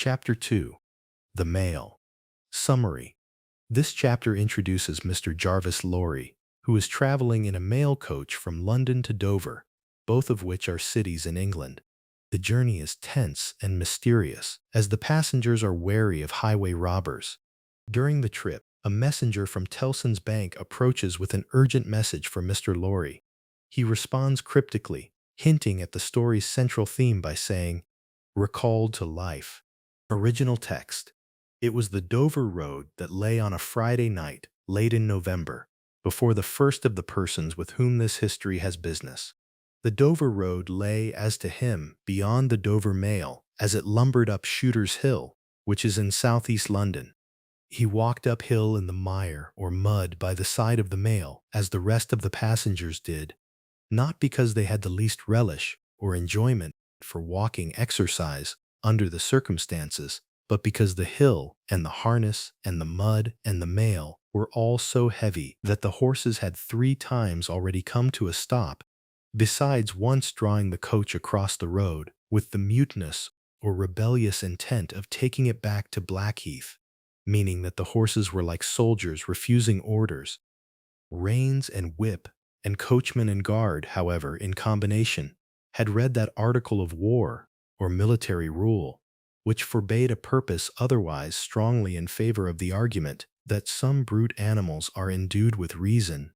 Chapter 2. The Mail. Summary. This chapter introduces Mr. Jarvis Lorry, who is traveling in a mail coach from London to Dover, both of which are cities in England. The journey is tense and mysterious, as the passengers are wary of highway robbers. During the trip, a messenger from Tellson's bank approaches with an urgent message for Mr. Lorry. He responds cryptically, hinting at the story's central theme by saying, "Recalled to life." Original text. It was the Dover Road that lay on a Friday night, late in November, before the first of the persons with whom this history has business. The Dover Road lay, as to him, beyond the Dover Mail, as it lumbered up Shooter's Hill, which is in southeast London. He walked uphill in the mire or mud by the side of the mail, as the rest of the passengers did, not because they had the least relish or enjoyment for walking exercise under the circumstances, but because the hill and the harness and the mud and the mail were all so heavy that the horses had 3 times already come to a stop, besides once drawing the coach across the road with the mutinous or rebellious intent of taking it back to Blackheath, meaning that the horses were like soldiers refusing orders. Reins and whip and coachman and guard, however, in combination, had read that article of war or military rule, which forbade a purpose otherwise strongly in favor of the argument that some brute animals are endued with reason,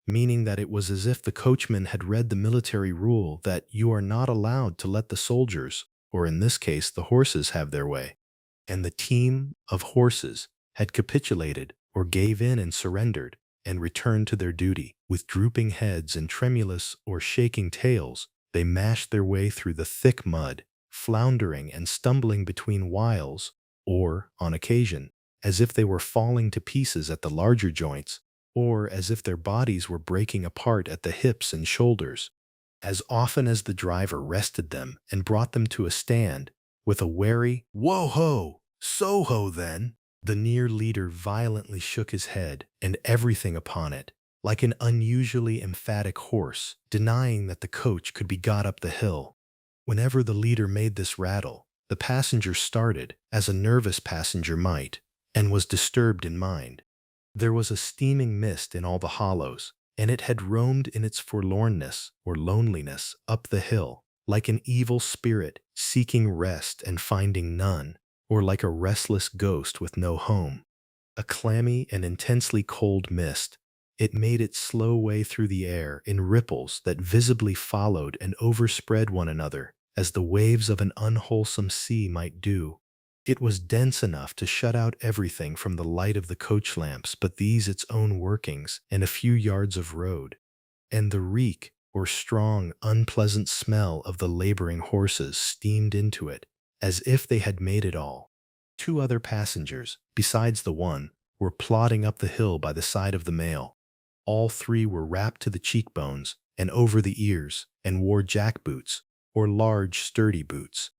meaning that it was as if the coachman had read the military rule that you are not allowed to let the soldiers, or in this case the horses, have their way, and the team of horses had capitulated or gave in and surrendered and returned to their duty. With drooping heads and tremulous or shaking tails, they mashed their way through the thick mud, floundering and stumbling between whiles, or, on occasion, as if they were falling to pieces at the larger joints, or as if their bodies were breaking apart at the hips and shoulders. As often as the driver rested them and brought them to a stand, with a wary "Whoa-ho! So-ho, then!" the near leader violently shook his head and everything upon it, like an unusually emphatic horse, denying that the coach could be got up the hill. Whenever the leader made this rattle, the passenger started, as a nervous passenger might, and was disturbed in mind. There was a steaming mist in all the hollows, and it had roamed in its forlornness or loneliness up the hill, like an evil spirit seeking rest and finding none, or like a restless ghost with no home. A clammy and intensely cold mist, it made its slow way through the air in ripples that visibly followed and overspread one another, as the waves of an unwholesome sea might do. It was dense enough to shut out everything from the light of the coach lamps but these its own workings and a few yards of road, and the reek or strong, unpleasant smell of the laboring horses steamed into it, as if they had made it all. 2 other passengers, besides the one, were plodding up the hill by the side of the mail. All 3 were wrapped to the cheekbones and over the ears, and wore jack-boots, or large, sturdy boots.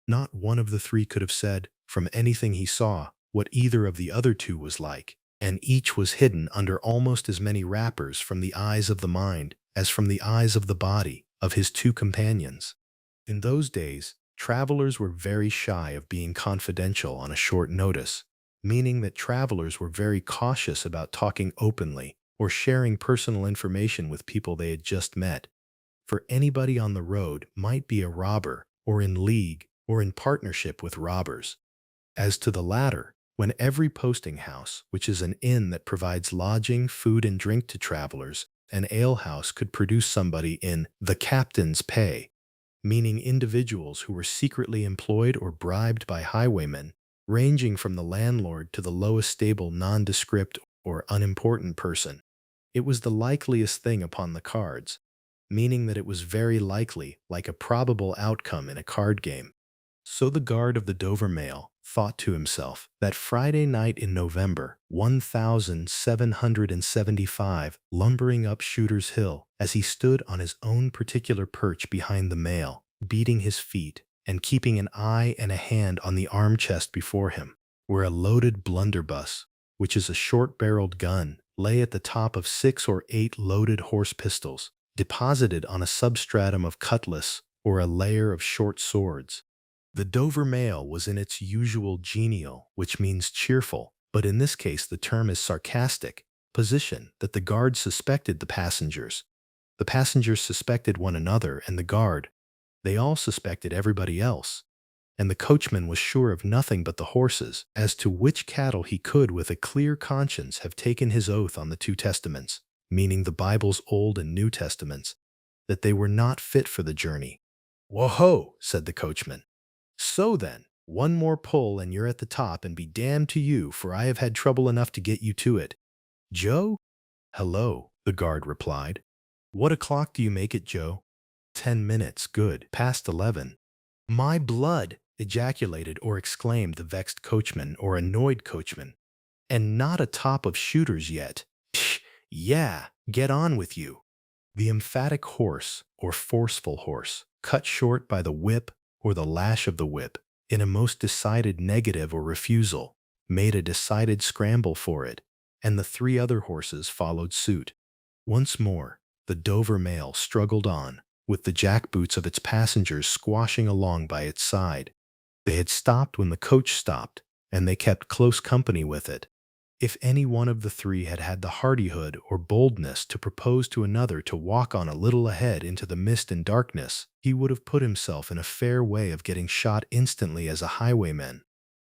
Not one of the 3 could have said, from anything he saw, what either of the other 2 was like, and each was hidden under almost as many wrappers from the eyes of the mind as from the eyes of the body of his 2 companions. In those days, travelers were very shy of being confidential on a short notice, meaning that travelers were very cautious about talking openly or sharing personal information with people they had just met, for anybody on the road might be a robber, or in league, or in partnership with robbers. As to the latter, when every posting house, which is an inn that provides lodging, food, and drink to travelers, an alehouse could produce somebody in the captain's pay, meaning individuals who were secretly employed or bribed by highwaymen, ranging from the landlord to the lowest stable nondescript or unimportant person. It was the likeliest thing upon the cards, meaning that it was very likely, like a probable outcome in a card game. So the guard of the Dover Mail thought to himself that Friday night in November 1775, lumbering up Shooter's Hill, as he stood on his own particular perch behind the mail, beating his feet and keeping an eye and a hand on the arm chest before him, where a loaded blunderbuss, which is a short-barreled gun, lay at the top of 6 or 8 loaded horse pistols, deposited on a substratum of cutlass or a layer of short swords. The Dover mail was in its usual genial, which means cheerful, but in this case the term is sarcastic, position that the guard suspected the passengers. The passengers suspected one another and the guard. They all suspected everybody else. And the coachman was sure of nothing but the horses, as to which cattle he could with a clear conscience have taken his oath on the two testaments, meaning the Bible's Old and New Testaments, that they were not fit for the journey. "Whoa-ho," said the coachman. "So then, one more pull and you're at the top, and be damned to you, for I have had trouble enough to get you to it." "Joe?" "Hello," the guard replied. "What o'clock do you make it, Joe?" 10 minutes, good, past 11. "My blood!" ejaculated or exclaimed the vexed coachman or annoyed coachman. "And not a top of shooters yet. Psh, yeah, get on with you." The emphatic horse, or forceful horse, cut short by the whip or the lash of the whip, in a most decided negative or refusal, made a decided scramble for it, and the three other horses followed suit. Once more, the Dover mail struggled on, with the jackboots of its passengers squashing along by its side. They had stopped when the coach stopped, and they kept close company with it. If any one of the three had had the hardihood or boldness to propose to another to walk on a little ahead into the mist and darkness, he would have put himself in a fair way of getting shot instantly as a highwayman.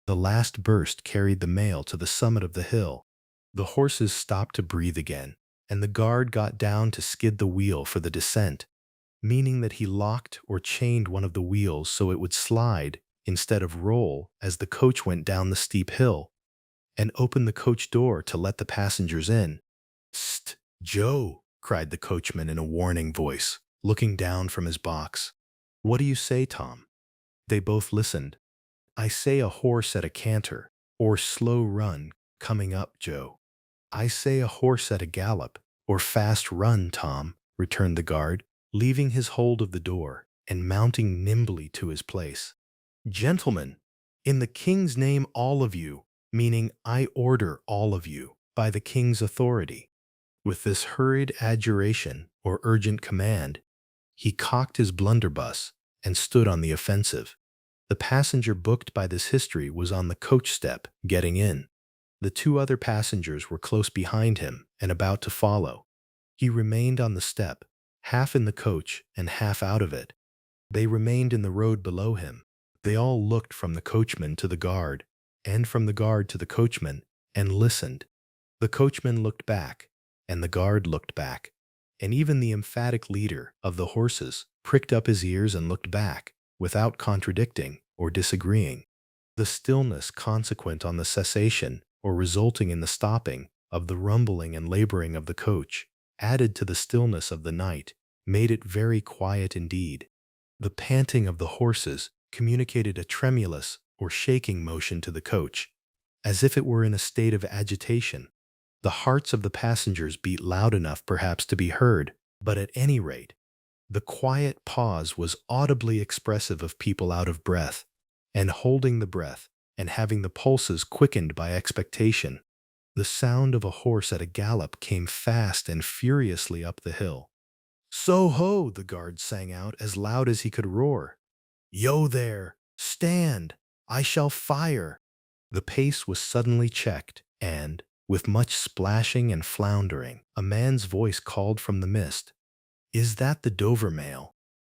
The last burst carried the mail to the summit of the hill. The horses stopped to breathe again, and the guard got down to skid the wheel for the descent, meaning that he locked or chained one of the wheels so it would slide instead of roll as the coach went down the steep hill, and opened the coach door to let the passengers in. "Psst, Joe!" cried the coachman in a warning voice, looking down from his box. "What do you say, Tom?" They both listened. "I say a horse at a canter, or slow run, coming up, Joe." "I say a horse at a gallop, or fast run, Tom," returned the guard, leaving his hold of the door and mounting nimbly to his place. "Gentlemen, in the king's name, all of you," meaning I order all of you, by the king's authority. With this hurried adjuration or urgent command, he cocked his blunderbuss and stood on the offensive. The passenger booked by this history was on the coach step, getting in. The two other passengers were close behind him and about to follow. He remained on the step, half in the coach and half out of it. They remained in the road below him. They all looked from the coachman to the guard, and from the guard to the coachman, and listened. The coachman looked back, and the guard looked back, and even the emphatic leader of the horses pricked up his ears and looked back, without contradicting or disagreeing. The stillness consequent on the cessation or resulting in the stopping of the rumbling and laboring of the coach, added to the stillness of the night, made it very quiet indeed. The panting of the horses communicated a tremulous or shaking motion to the coach, as if it were in a state of agitation. The hearts of the passengers beat loud enough perhaps to be heard, but at any rate, the quiet pause was audibly expressive of people out of breath, and holding the breath, and having the pulses quickened by expectation. The sound of a horse at a gallop came fast and furiously up the hill. "So-ho!" the guard sang out as loud as he could roar. "Yo there! Stand! I shall fire!" The pace was suddenly checked, and, with much splashing and floundering, a man's voice called from the mist, "Is that the Dover mail?"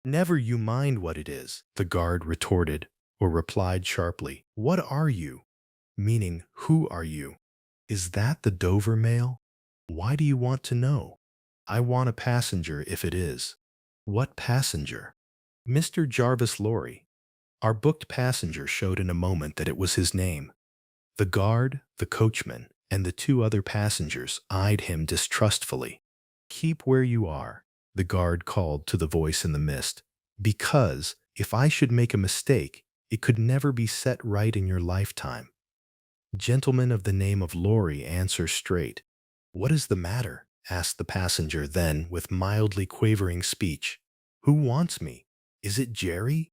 "Never you mind what it is," the guard retorted, or replied sharply. "What are you?" Meaning, who are you? "Is that the Dover mail?" "Why do you want to know?" "I want a passenger if it is." "What passenger?" "Mr. Jarvis Lorry." Our booked passenger showed in a moment that it was his name. The guard, the coachman, and the two other passengers eyed him distrustfully. "Keep where you are," the guard called to the voice in the mist, "because, if I should make a mistake, it could never be set right in your lifetime." "Gentlemen of the name of Lorry, answer straight." "What is the matter?" asked the passenger then with mildly quavering speech. "Who wants me? Is it Jerry?"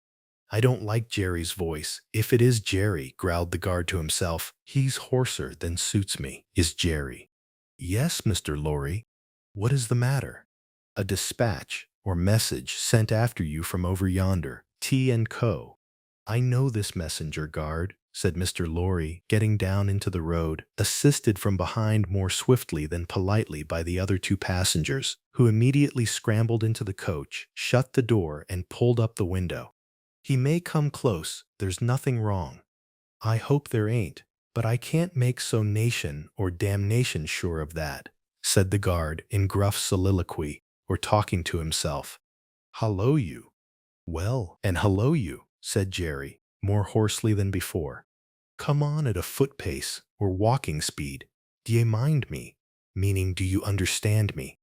"I don't like Jerry's voice. If it is Jerry," growled the guard to himself, "he's hoarser than suits me." "Is Jerry?" "Yes, Mr. Lorry." "What is the matter?" "A dispatch or message sent after you from over yonder, T and Co." I know this messenger, guard, said Mr. Lorry, getting down into the road, assisted from behind more swiftly than politely by the other two passengers, who immediately scrambled into the coach, shut the door, and pulled up the window. He may come close, there's nothing wrong. I hope there ain't, but I can't make so nation or damnation sure of that, said the guard in gruff soliloquy, or talking to himself. Hello, you. Well, and hello, you, said Jerry, more hoarsely than before. Come on at a foot pace or walking speed. D'ye mind me? Meaning, do you understand me?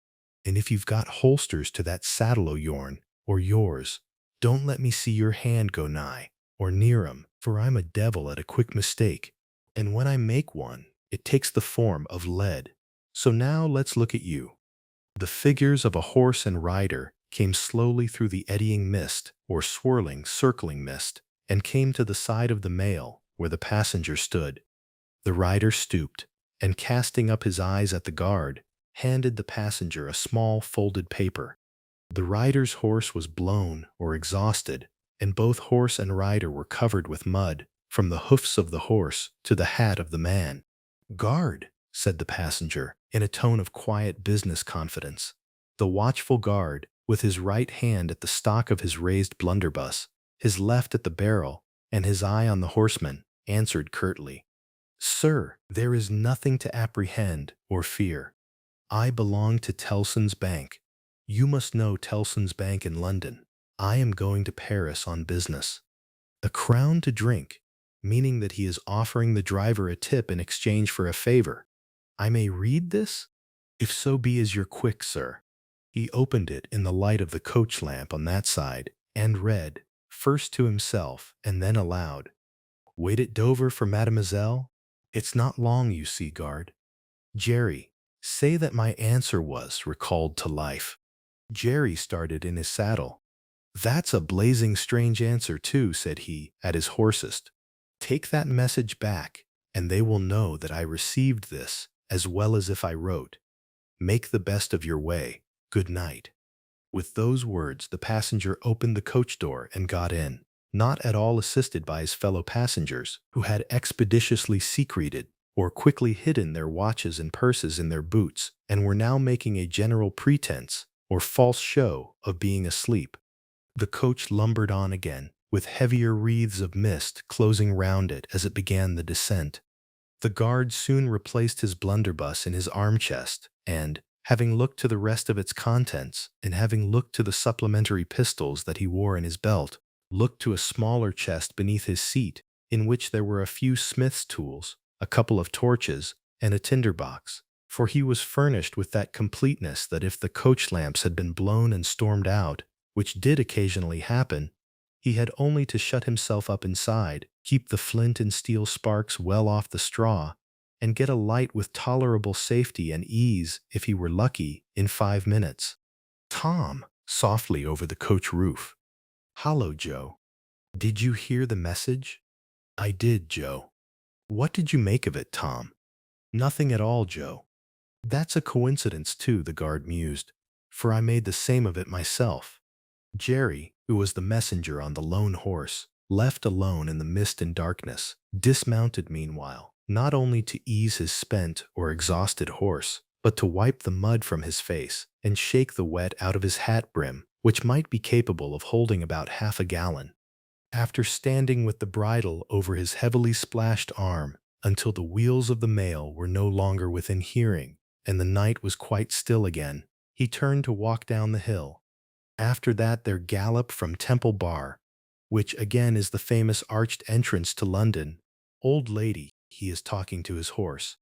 And if you've got holsters to that saddle o' yourn, or yours, don't let me see your hand go nigh, or near 'em, for I'm a devil at a quick mistake. And when I make one, it takes the form of lead. So now let's look at you. The figures of a horse and rider came slowly through the eddying mist, or swirling, circling mist, and came to the side of the mail where the passenger stood. The rider stooped, and casting up his eyes at the guard, handed the passenger a small folded paper. The rider's horse was blown or exhausted, and both horse and rider were covered with mud, from the hoofs of the horse to the hat of the man. Guard, said the passenger, in a tone of quiet business confidence. The watchful guard, with his right hand at the stock of his raised blunderbuss, his left at the barrel, and his eye on the horseman, answered curtly, Sir, there is nothing to apprehend or fear. I belong to Tellson's Bank. You must know Tellson's Bank in London. I am going to Paris on business. A crown to drink, meaning that he is offering the driver a tip in exchange for a favor. I may read this? If so be as you're quick, sir. He opened it in the light of the coach lamp on that side, and read, first to himself and then aloud. Wait at Dover for mademoiselle? It's not long, you see, guard. Jerry, say that my answer was recalled to life. Jerry started in his saddle. That's a blazing strange answer, too, said he, at his hoarsest. Take that message back, and they will know that I received this, as well as if I wrote. Make the best of your way. Good night. With those words, the passenger opened the coach door and got in, not at all assisted by his fellow passengers, who had expeditiously secreted or quickly hidden their watches and purses in their boots, and were now making a general pretense or false show of being asleep. The coach lumbered on again, with heavier wreaths of mist closing round it as it began the descent. The guard soon replaced his blunderbuss in his arm-chest, and, having looked to the rest of its contents, and having looked to the supplementary pistols that he wore in his belt, looked to a smaller chest beneath his seat, in which there were a few smith's tools, a couple of torches, and a tinder-box, for he was furnished with that completeness that if the coach lamps had been blown and stormed out, which did occasionally happen, he had only to shut himself up inside, keep the flint and steel sparks well off the straw, and get a light with tolerable safety and ease, if he were lucky, in 5 minutes. Tom, softly over the coach roof. Hallo, Joe. Did you hear the message? I did, Joe. What did you make of it, Tom? Nothing at all, Joe. That's a coincidence, too, the guard mused, for I made the same of it myself. Jerry, who was the messenger on the lone horse, left alone in the mist and darkness, dismounted meanwhile, not only to ease his spent or exhausted horse, but to wipe the mud from his face and shake the wet out of his hat brim, which might be capable of holding about half a gallon. After standing with the bridle over his heavily splashed arm until the wheels of the mail were no longer within hearing and the night was quite still again, he turned to walk down the hill. After that their gallop from Temple Bar, which again is the famous arched entrance to London. Old lady, he is talking to his horse.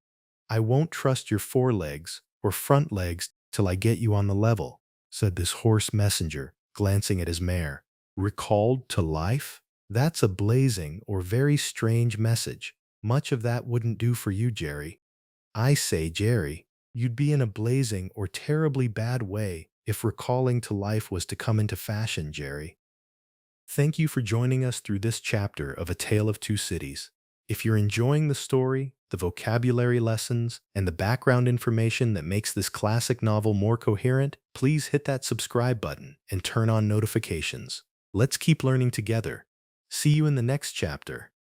I won't trust your forelegs or front legs till I get you on the level, said this horse messenger, glancing at his mare. Recalled to life? That's a blazing or very strange message. Much of that wouldn't do for you, Jerry. I say, Jerry, you'd be in a blazing or terribly bad way if recalling to life was to come into fashion, Jerry. Thank you for joining us through this chapter of A Tale of Two Cities. If you're enjoying the story, the vocabulary lessons, and the background information that makes this classic novel more coherent, please hit that subscribe button and turn on notifications. Let's keep learning together. See you in the next chapter.